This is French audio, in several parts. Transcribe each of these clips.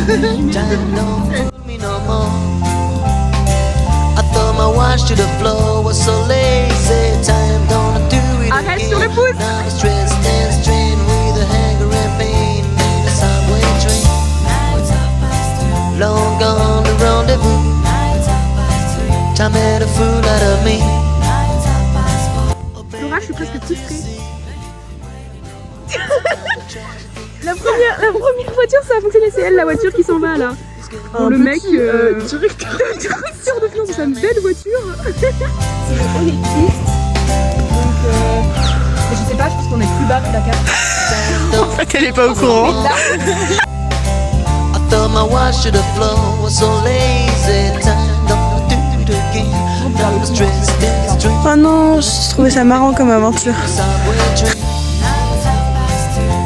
me no more. I thought my watch to the floor was so lazy. Time gonna do it Arrête again. sur le pouce. Now I'm stressed and strained with a hanger and pain. In a subway train. Long gone the rendezvous. Time made a fool out of me. Laura, je suis presque frustrée. La première voiture ça a fonctionné, c'est elle la voiture qui s'en va là. Bon, le mec directeur de finance de sa belle voiture. C'est électrique. Donc je sais pas, je pense qu'on est plus bas que la carte. En fait elle est pas au courant. I thought my watch to the floor was so lazy. Time gonna do it again. Now I'm stressed and strained. Oh non, je trouvais ça marrant comme aventure. Subway train.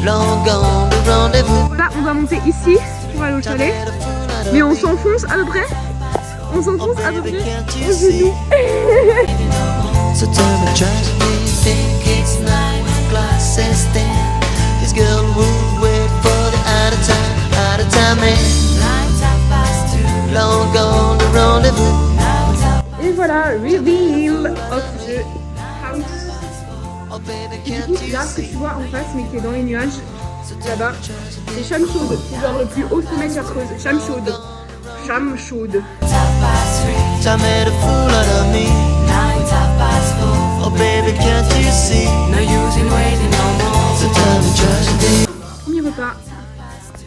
Long gone the rendezvous. Là on va monter ici pour aller au chalet. Mais on s'enfonce à peu près. On s'enfonce à peu près au genou. So tell me, tragedy, think it's 9 o'clock, says then. This girl would wait for the out of time man. Long gone the rendezvous. Et voilà, reveal of the house. Oh baby, Du can't coup, you l'arbre que see? tu vois en face mais qui est dans les nuages, là-bas, c'est Chamchaude. C'est genre le plus haut sommet de Chartreuse. Chamchaude. Chamchaude. Time made a fool out of me. Oh baby, can't you see? No use in waiting no more. So tell me, tragedy. Premier repas,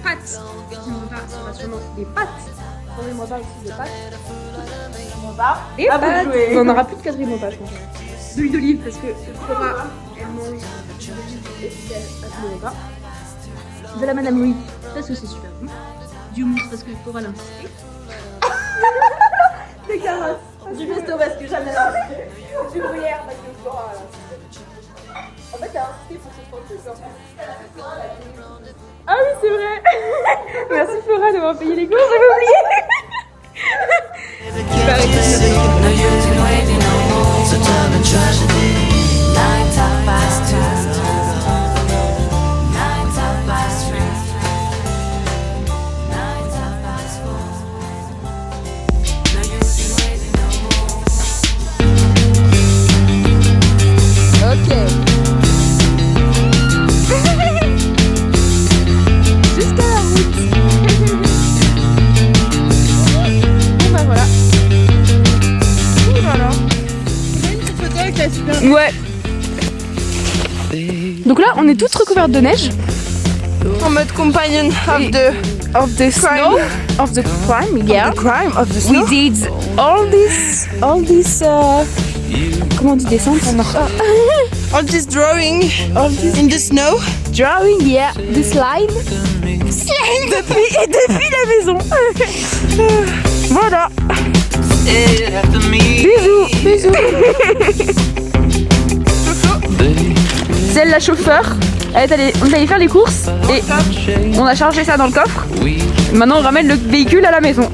pâtes. Premier repas sera sûrement des pâtes. Premier repas aussi des pâtes. Des pâtes. On en aura plus de quatrième repas, je pense. De l'huile d'olive parce que Flora, elle mange de l'huile spéciale à tous les repas. De la Madame Louis parce que c'est super bon. Du mousse parce que Flora l'a insisté. Des carottes. Du pesto parce que Jeanne l'a insisté. Du gruyère parce que Flora l'a insisté. En fait, t'as insisté pour ce truc. Ah oui, c'est vrai. Merci Flora d'avoir payé les courses, j'avais oublié. Baby, can't you see? No use in waiting no more. So tell me, tragedy. 9:02. 9:03. 9:04. No use in waiting no more. Ok. Jusqu'à la route. Bon bah voilà. Et voilà. Ouais. Donc là, on est toutes recouvertes de neige. En mode companion of the snow, of the crime, yeah. the crime of the snow. We did all this, comment on dit descente? All this drawing in the snow. Drawing, yeah. The slide. Depuis la maison. Voilà. Bisous. C'est elle la chauffeur. On est allé faire les courses et on a chargé ça dans le coffre. Maintenant on ramène le véhicule à la maison.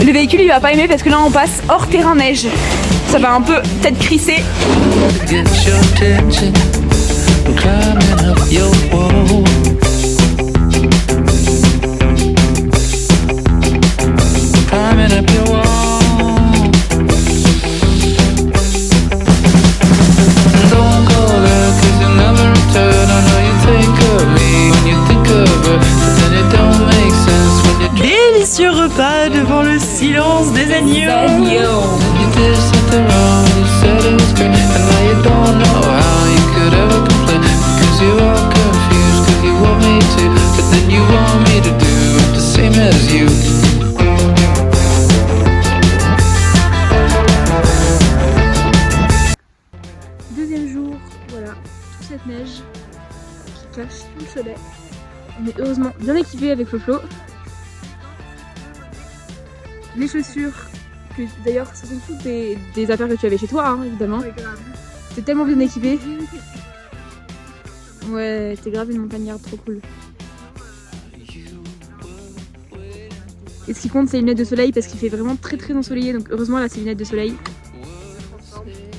Le véhicule il va pas aimer parce que là on passe hors terrain neige. Ça va un peu peut-être crisser. Get your attention. I'm climbing up your wall. Climbing up your wall. Don't go there 'cause you'll never return. I know you think of me when you think of her, but then it don't make sense when you Délicieux repas devant le silence des agneaux. you did something wrong. You said it was great, and now you don't know how you could ever complain because you are confused. 'Cause you want me to, but then you want me to do it the same as you. Deuxième jour, voilà, toute cette neige qui cache tout le chalet. On est heureusement bien équipés avec Flo. Les chaussures, que d'ailleurs ce sont toutes des affaires que tu avais chez toi, hein, évidemment. T'es tellement bien équipé. Ouais, t'es grave une montagnarde, trop cool. Et ce qui compte, c'est les lunettes de soleil parce qu'il fait vraiment très très ensoleillé. Donc heureusement, là, c'est les lunettes de soleil.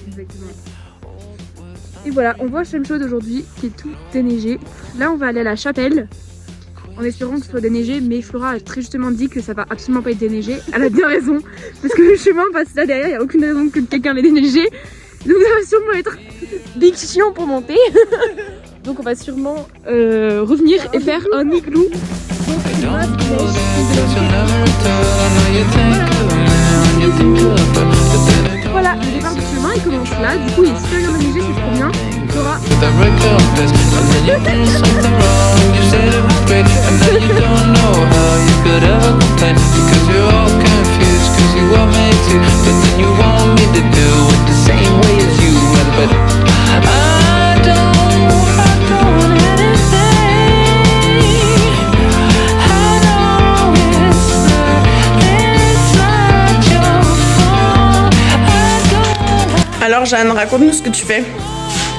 Exactement. Et voilà, on voit Chamchaude aujourd'hui qui est tout déneigé. Là, on va aller à la chapelle en espérant que ce soit déneigé, mais Flora a très justement dit que ça va absolument pas être déneigé. Elle a bien raison, parce que le chemin passe là derrière, il n'y a aucune raison que quelqu'un l'ait déneigé. Donc ça va sûrement être big chiant pour monter. Donc on va sûrement revenir et faire un igloo. Voilà, le départ du chemin il commence là, du coup il est super bien déneigé, c'est trop bien. Flora. Alors Jeanne, raconte-nous ce que tu fais.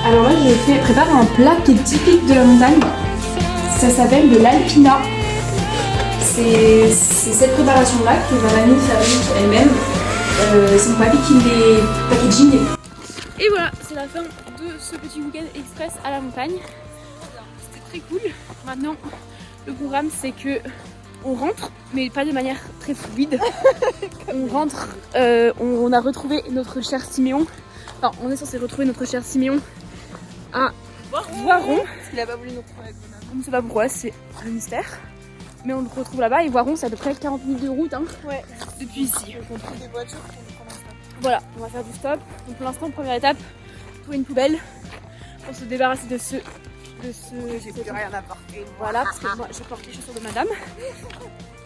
Alors là je prépare un plat qui est typique de la montagne. Ça s'appelle de l'alpina. C'est cette préparation là que ma mamie fabrique elle-même. C'est mon papy qui les packaging. Et voilà, c'est la fin de ce petit week-end express à la montagne. C'était très cool. Maintenant le programme c'est que on rentre, mais pas de manière très fluide. On rentre, on a retrouvé notre cher Siméon. Enfin, on est censé retrouver notre cher Siméon à Voiron. Parce qu'il a pas voulu nous retrouver avec Bonhomme. On ne sait pas pourquoi, c'est un mystère. Mais on le retrouve là-bas et Voiron, c'est à peu près 40 minutes de route. Hein, Ouais. depuis ici. On trouve des voitures pour nous prendre un stop. Voilà, on va faire du stop. Donc pour l'instant, première étape, trouver une poubelle pour se débarrasser de ce. J'ai plus rien à porter. Voilà, parce que moi je porte les chaussures de madame.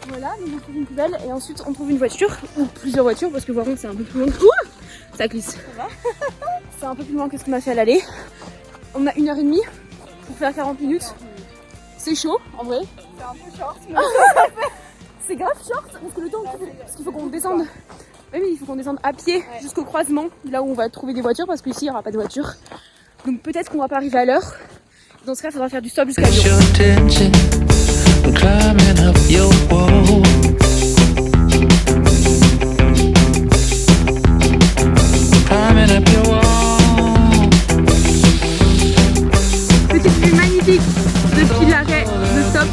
Voilà, donc on trouve une poubelle et ensuite on trouve une voiture ou plusieurs voitures parce que Voiron c'est un peu plus loin. Ouh, ça glisse. Ça va. C'est un peu plus loin que ce qu'on a fait à l'aller. On a 1h30 pour faire 40 minutes. C'est chaud en vrai. C'est un peu short. C'est grave short parce que le temps parce qu'il faut qu'on descende. Oui, mais il faut qu'on descende à pied jusqu'au croisement là où on va trouver des voitures parce qu'ici il n'y aura pas de voiture. Donc peut-être qu'on va pas arriver à l'heure. Dans ce cas, il faudra faire du stop jusqu'à Lyon. Petite vue magnifique depuis l'arrêt de stop.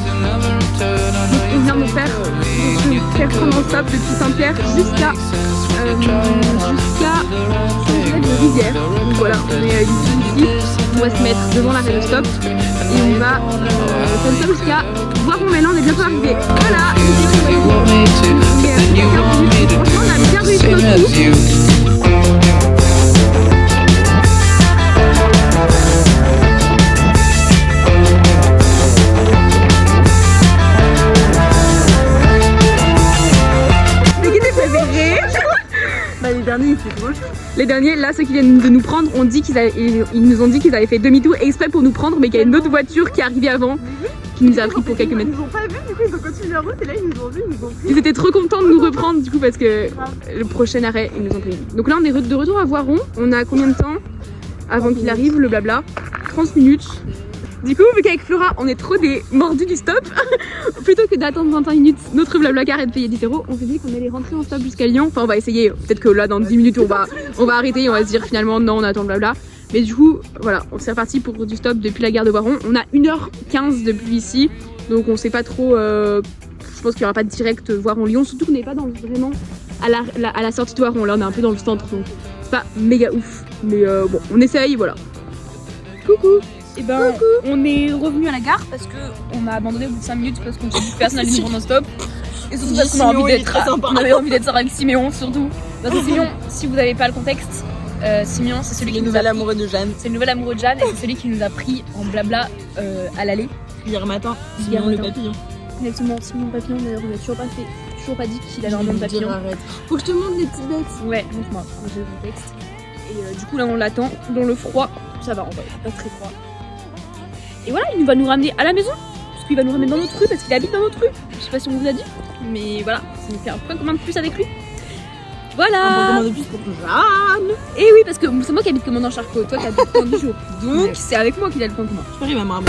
Donc, on vient de faire prendre un stop depuis Saint-Pierre jusqu'à Saint-Pierre-de-Rivière. Donc voilà, on est ici. On va se mettre devant l'arrêt de stop et on va faire le stop jusqu'à Voiron. Mais là on est bientôt arrivé. Voilà. Franchement on a bien réussi notre coup. Les derniers, il fait trop chaud. Les derniers, là, ceux qui viennent de nous prendre, ils nous ont dit qu'ils avaient fait demi-tour exprès pour nous prendre, mais qu'il y a une autre voiture qui est arrivée avant, qui nous a pris pour quelques mètres. Ils nous ont pas vu, du coup ils ont continué la route et là ils nous ont vu, ils nous ont pris. Ils étaient trop contents de nous reprendre, du coup, parce que le prochain arrêt, ils nous ont pris. Donc là, on est de retour à Voiron. On a combien de temps avant qu'il arrive, le blabla? 30 minutes. Du coup, vu qu'avec Flora, on est trop des mordus du stop, plutôt que d'attendre 25 minutes notre blablacar et de payer 10 €, on s'est dit qu'on allait rentrer en stop jusqu'à Lyon. Enfin, on va essayer. Peut-être que là, dans 10 minutes, on va arrêter et on va se dire finalement non, on attend le blabla. Mais du coup, voilà, on s'est reparti pour du stop depuis la gare de Voiron. On a 1h15 depuis ici, donc on sait pas trop. Je pense qu'il n'y aura pas de direct Voiron-Lyon, surtout qu'on n'est pas vraiment à la sortie de Voiron. Là, on est un peu dans le centre, donc c'est pas méga ouf. Mais bon, on essaye, voilà. Coucou! Et ben, on est revenu à la gare parce qu'on a abandonné au bout de 5 minutes parce qu'on s'est dit que personne n'allait nous prendre un stop. Et surtout parce qu'on a envie d'être on avait envie d'être avec Siméon surtout. Parce que Siméon, si vous n'avez pas le contexte, Siméon c'est celui qui nous a pris. Amoureux de Jeanne. C'est le nouvel amoureux de Jeanne et c'est celui qui nous a pris en blabla à l'aller. Hier matin, Hier Siméon le matin. papillon. Exactement, Siméon Papillon, d'ailleurs on a toujours pas dit qu'il avait un nom de papillon. Arrête. Faut que je te montre les petites bêtes. Ouais, montre-moi, j'ai le contexte. Et du coup là on l'attend dans le froid, ça va en vrai, pas très froid. Et voilà, il va nous ramener à la maison, parce qu'il va nous ramener dans notre rue, parce qu'il habite dans notre rue. Je sais pas si on vous a dit, mais voilà, ça nous fait un point commun de plus avec lui. Voilà. Un point commun de plus pour Jeanne. Et oui, parce que c'est moi qui habite commandant Charcot, toi qui habites Point du jour. Donc c'est avec moi qu'il a le point commun. Je parie ma maman.